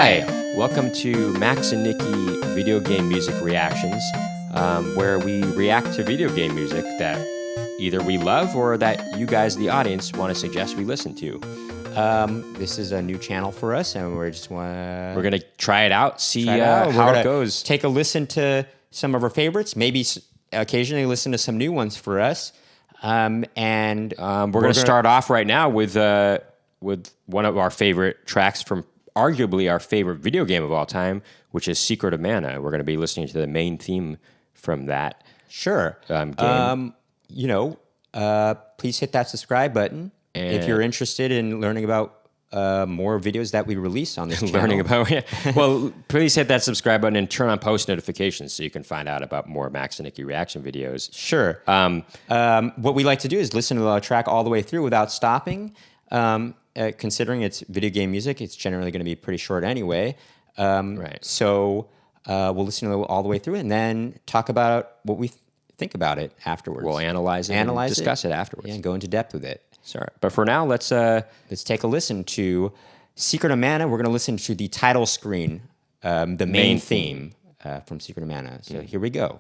Hi, welcome to Max and Nicky Video Game Music Reactions, where we react to video game music that either we love or that you guys, the audience, want to suggest we listen to. This is a new channel for us, and we're going to try it out, see how it goes. Take a listen to some of our favorites, maybe occasionally listen to some new ones for us. We're going to start off right now with one of our favorite tracks from arguably our favorite video game of all time, which is Secret of Mana. We're going to be listening to the main theme from that. Sure. Game. Please hit that subscribe button if you're interested in learning about more videos that we release on this channel. Well, please hit that subscribe button and turn on post notifications so you can find out about more Max and Nicky reaction videos. Sure. What we like to do is listen to the track all the way through without stopping. Considering it's video game music, it's generally going to be pretty short anyway. Right. So we'll listen to it all the way through and then talk about what we think about it afterwards. We'll analyze it and discuss it afterwards. Yeah, and go into depth with it. Sorry. But for now, let's take a listen to Secret of Mana. We're going to listen to the title screen, the main theme from Secret of Mana. So here we go.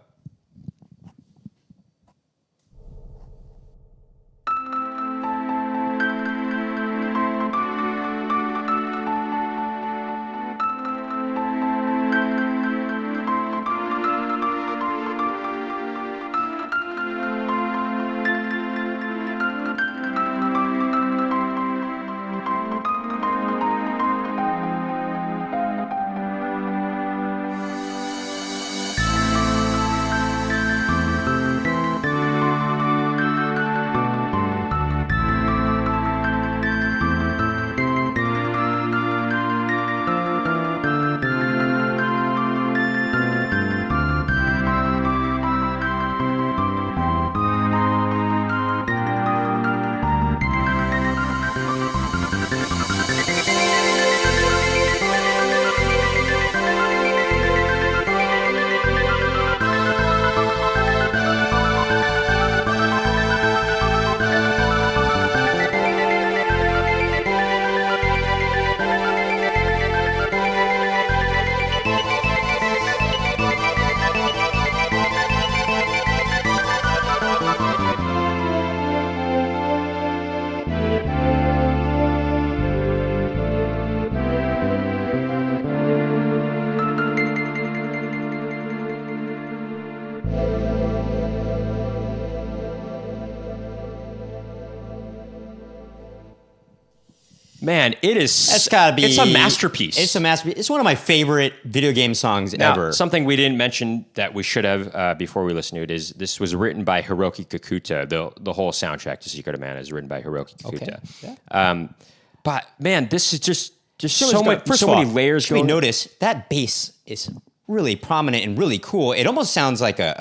Man, it is. That's gotta be. It's a masterpiece. It's a masterpiece. It's one of my favorite video game songs ever. Something we didn't mention that we should have before we listen to it is this was written by Hiroki Kikuta. The whole soundtrack to Secret of Mana is written by Hiroki Kikuta. Okay. Yeah. But man, this is just so many layers. We notice that bass is really prominent and really cool. It almost sounds like it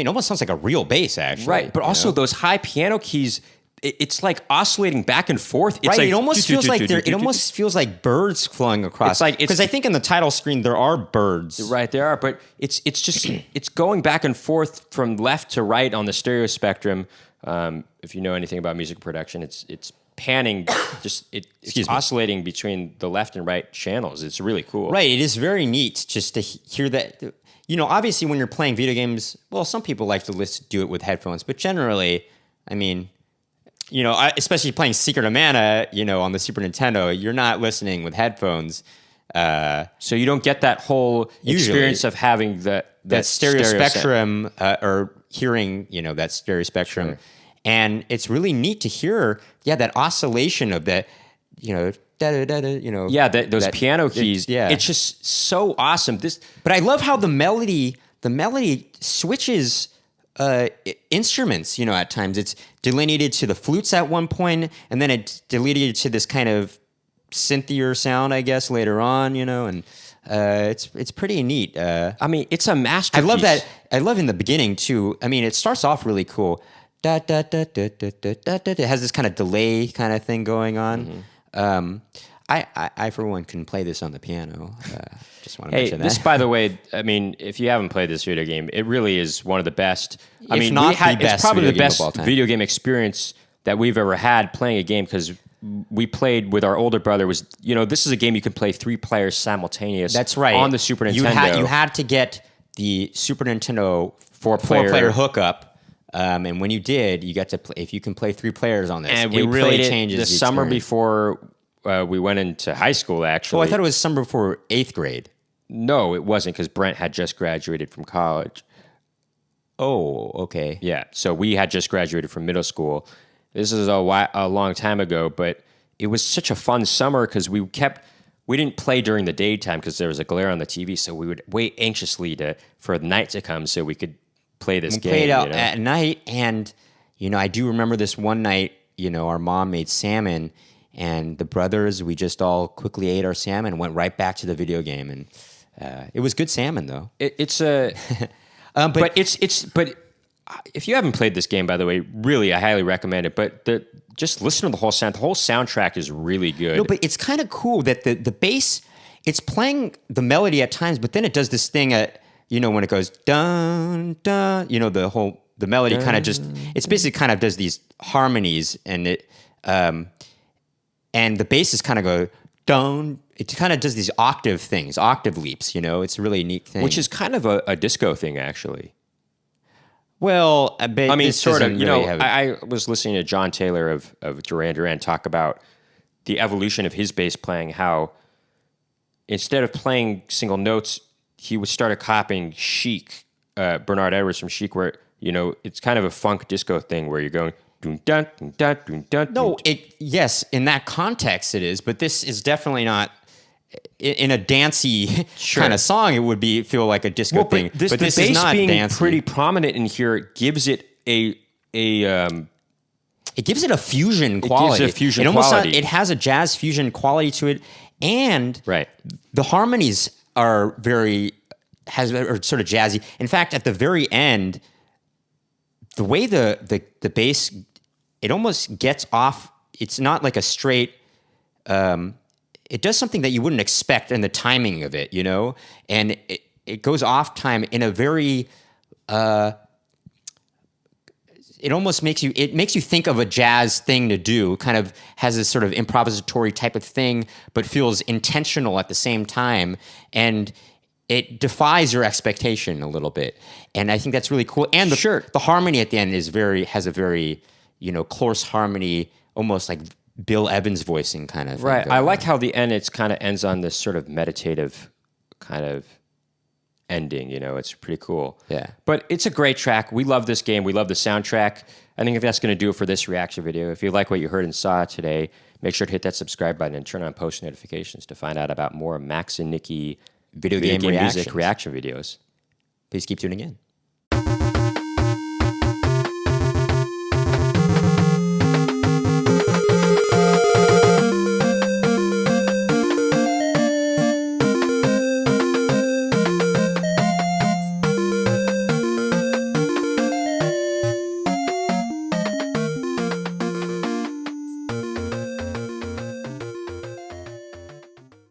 almost sounds like a real bass, actually. Right, but also those high piano keys. It's like oscillating back and forth. It's right, like, it almost feels like birds flowing across. Because I think in the title screen there are birds. Right, there are, but it's just it's going back and forth from left to right on the stereo spectrum. If you know anything about music production, it's panning, it's oscillating between the left and right channels. It's really cool. Right, it is very neat just to hear that. You know, obviously when you're playing video games, well, some people like to do it with headphones, but generally, I mean. You know, especially playing Secret of Mana, on the Super Nintendo, you're not listening with headphones. So you don't get that whole experience of having that stereo spectrum or hearing, that stereo spectrum. Sure. And it's really neat to hear, that oscillation of that, those piano keys. It's just so awesome. But I love how the melody switches instruments, at times. It's delineated to the flutes at one point, and then it's delineated to this kind of synthier sound, I guess, later on, and it's pretty neat. It's a masterpiece. I love that. I love in the beginning, too. It starts off really cool. Da, da, da, da, da, da, da, da. It has this kind of delay kind of thing going on. Mm-hmm. I for one can play this on the piano. Just want to mention that. This, by the way, if you haven't played this video game, it really is one of the best. It's probably the best video game experience that we've ever had playing a game because we played with our older brother was, this is a game you can play 3 players simultaneous. That's right. On the Super Nintendo. You had to get the Super Nintendo 4-player four-player hookup, and when you did, you got to play. If you can play 3 players on this, and it we really played changes the summer experience. before we went into high school, actually. Oh, I thought it was summer before 8th grade. No, it wasn't, because Brent had just graduated from college. Oh, okay. Yeah, so we had just graduated from middle school. This is a long time ago, but it was such a fun summer because we didn't play during the daytime because there was a glare on the TV, so we would wait anxiously for the night to come so we could play this game. We played out at night, and I do remember this one night. Our mom made salmon, and the brothers, we just all quickly ate our salmon and went right back to the video game, and it was good salmon though. It's a, but if you haven't played this game, by the way, really I highly recommend it. But just listen to the whole sound. The whole soundtrack is really good. No, but it's kind of cool that the bass, it's playing the melody at times, but then it does this thing at when it goes dun dun. The melody kind of it's basically kind of does these harmonies, and it and the basses kind of go dun. It kind of does these octave leaps. It's a really neat thing, which is kind of a disco thing, actually. Well, I mean, sort of. I was listening to John Taylor of Duran Duran talk about the evolution of his bass playing. How instead of playing single notes, he started copying Chic, Bernard Edwards from Chic, where it's kind of a funk disco thing where you're going dun dun dun dun dun dun. No, yes, in that context it is, but this is definitely not. In a dancey kind of song, it would feel like a disco thing. But the this bass is not being dancey. pretty prominent in here gives it It gives it a fusion quality. Quality. It has a jazz fusion quality to it, and right. The harmonies are are sort of jazzy. In fact, at the very end, the way the bass, it almost gets off. It's not like a straight. It does something that you wouldn't expect in the timing of it, and it goes off time in a very. It almost makes you think of a jazz thing to do. Kind of has this sort of improvisatory type of thing, but feels intentional at the same time, and it defies your expectation a little bit. And I think that's really cool. And the harmony at the end has a very close harmony, almost like Bill Evans voicing kind of thing. Right. I like how the end kind of ends on this sort of meditative kind of ending. It's pretty cool. Yeah. But it's a great track. We love this game. We love the soundtrack. I think if that's going to do it for this reaction video. If you like what you heard and saw today, make sure to hit that subscribe button and turn on post notifications to find out about more Max and Nicky video game music reaction videos. Please keep tuning in.